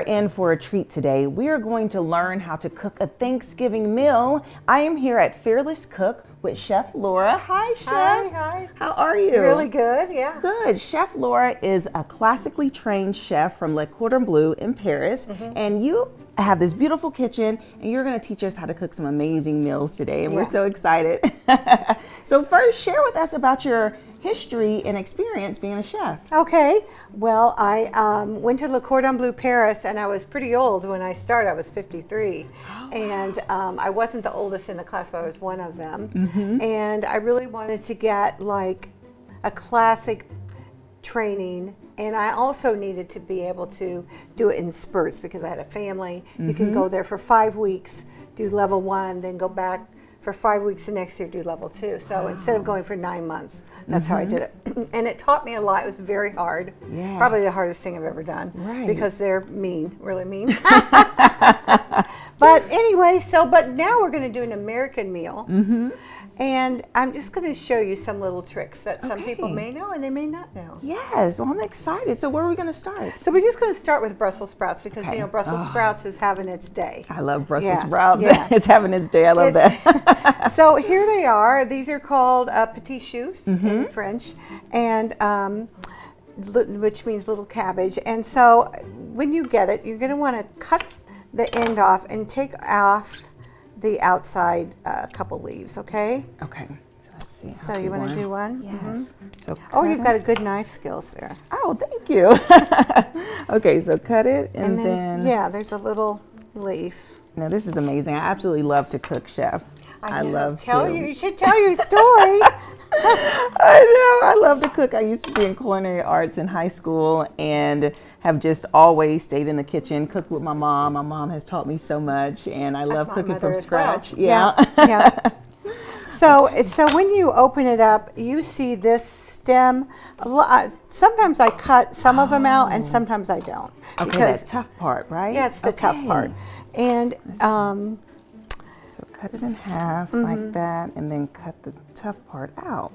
in for a treat today. We are going to learn how to cook a Thanksgiving meal. I am here at Fearless Cook with Chef Laura. Hi, Chef. Hi. How are you? Really good, yeah. Good. Chef Laura is a classically trained chef from Le Cordon Bleu in Paris, and you have this beautiful kitchen, and you're going to teach us how to cook some amazing meals today, and we're so excited. So first, share with us about your history and experience being a chef. Okay, well, I went to Le Cordon Bleu Paris, and I was pretty old when I started. I was 53, and I wasn't the oldest in the class, but I was one of them. And I really wanted to get like a classic training, and I also needed to be able to do it in spurts because I had a family. You can go there for 5 weeks, do level 1, then go back for 5 weeks the next year, do level 2. So instead of going for 9 months, that's how I did it. And it taught me a lot. It was very hard. Yes. Probably the hardest thing I've ever done. Right. Because they're mean, really mean. But anyway, but now we're going to do an American meal. And I'm just going to show you some little tricks that some people may know and they may not know. Yes, well, I'm excited. So where are we going to start? So we're just going to start with Brussels sprouts because, you know, Brussels sprouts is having its day. I love Brussels sprouts. Yeah. It's having its day. I love that. So here they are. These are called petits choux in French, and which means little cabbage. And so when you get it, you're going to want to cut the end off and take off the outside couple leaves, okay? Okay. So let's see. So you want to do one? Yes. So you've got a good knife skills there. Oh, thank you. Okay, so cut it and then yeah, there's a little leaf. Now this is amazing. I absolutely love to cook, Chef. I love to. You should tell your story. I know. I love to cook. I used to be in culinary arts in high school and have just always stayed in the kitchen, cooked with my mom. My mom has taught me so much, and I love cooking from scratch. Well. Yeah. So when you open it up, you see this stem. Sometimes I cut some of them out, and sometimes I don't. Okay, because that tough part, right? Yeah, it's the tough part. And so cut it in half like that, and then cut the tough part out.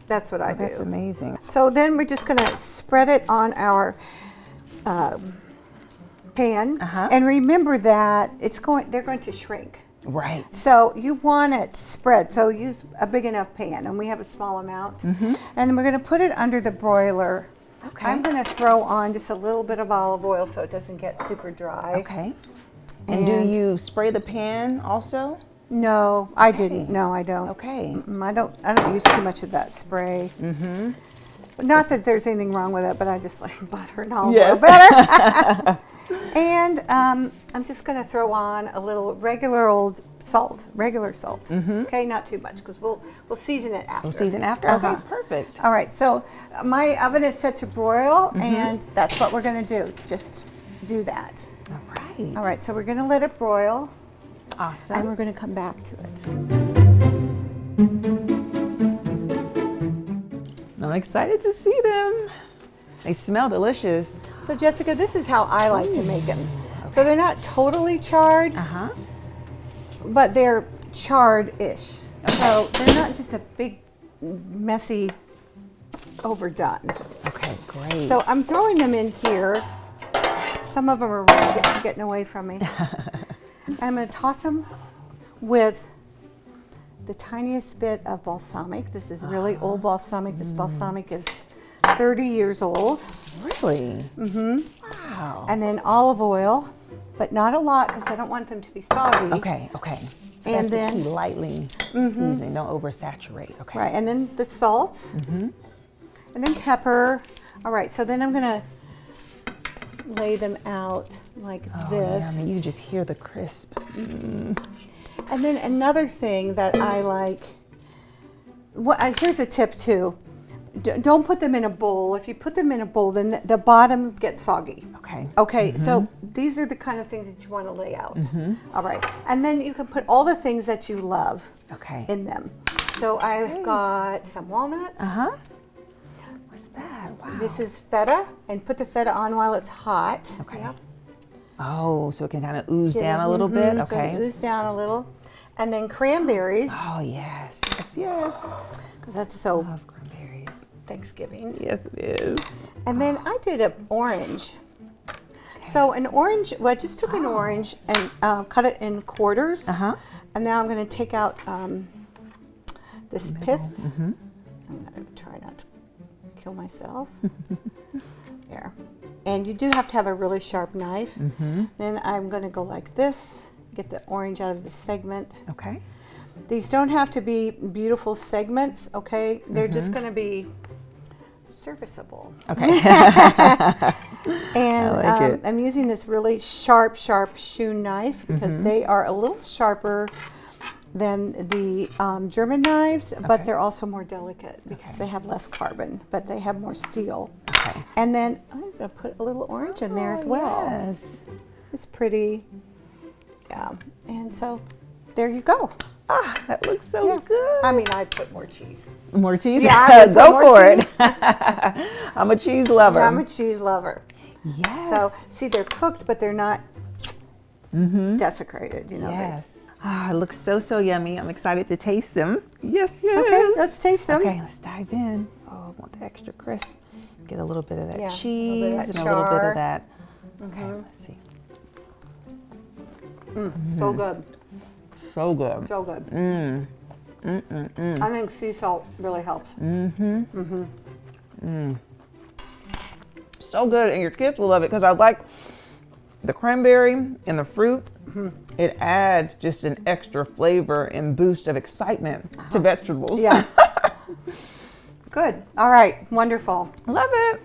That's what I do. That's amazing. So then we're just going to spread it on our pan, and remember that they're going to shrink. Right. So you want it spread. So use a big enough pan, and we have a small amount, and we're going to put it under the broiler. Okay. I'm going to throw on just a little bit of olive oil so it doesn't get super dry. Okay. And do you spray the pan also? No, I didn't. No, I don't. Okay. I don't use too much of that spray. Not that there's anything wrong with it, but I just like butter and olive oil better. And I'm just going to throw on a little regular salt. Okay, not too much because we'll season it after. We'll season after? Okay, perfect. All right, so my oven is set to broil, and that's what we're going to do. Just do that. All right. All right, so we're going to let it broil. Awesome. And we're going to come back to it. I'm excited to see them. They smell delicious. So Jessica, this is how I like to make them. So they're not totally charred, but they're charred-ish. So they're not just a big, messy, overdone. Okay, great. So I'm throwing them in here. Some of them are really getting away from me. I'm going to toss them with the tiniest bit of balsamic. This is really old balsamic. This balsamic is 30 years old. Really? Wow. And then olive oil, but not a lot because I don't want them to be soggy. Okay. So And that's then the key, lightly season. Don't oversaturate. Okay. Right, and then the salt, and then pepper. All right, so then I'm going to lay them out like this. Yeah, I mean, you just hear the crisp. And then another thing that I like, here's a tip too. Don't put them in a bowl. If you put them in a bowl, then the bottom gets soggy. Okay. Okay, so these are the kind of things that you want to lay out. All right, and then you can put all the things that you love in them. So I've got some walnuts. What's that? Wow. This is feta, and put the feta on while it's hot. Okay. Yep. Oh, so it can kind of ooze down a little bit. So it ooze down a little. And then cranberries. Oh, yes. Because that's so Love cranberries. Thanksgiving. Yes, it is. And then I did an orange. So an orange, well, I just took an orange and cut it in quarters. And now I'm going to take out this pith. I'm going to try not to kill myself. There. And you do have to have a really sharp knife. Then I'm going to go like this, get the orange out of the segment. Okay. These don't have to be beautiful segments, okay? They're just going to be serviceable. Okay. And I like it. I'm using this really sharp shoe knife because they are a little sharper than the German knives, but they're also more delicate because they have less carbon, but they have more steel. Okay. And then I'm going to put a little orange in there as well. Yes. It's pretty. Yeah. And so there you go. Ah, that looks so good. I mean, I'd put more cheese. More cheese? Yeah, I would put go more for cheese. it. I'm a cheese lover. I'm a cheese lover. Yes. So, see, they're cooked, but they're not desecrated, you know. Yes. Ah, it looks so yummy. I'm excited to taste them. Yes. Okay, let's taste them. Okay, let's dive in. Oh, I want the extra crisp. Get a little bit of that cheese a little bit of that and a little bit char. of that. Okay, let's see. So good. So good. So good. I think sea salt really helps. So good, and your kids will love it because I like the cranberry and the fruit. It adds just an extra flavor and boost of excitement to vegetables. Yeah. Good. All right. Wonderful. Love it.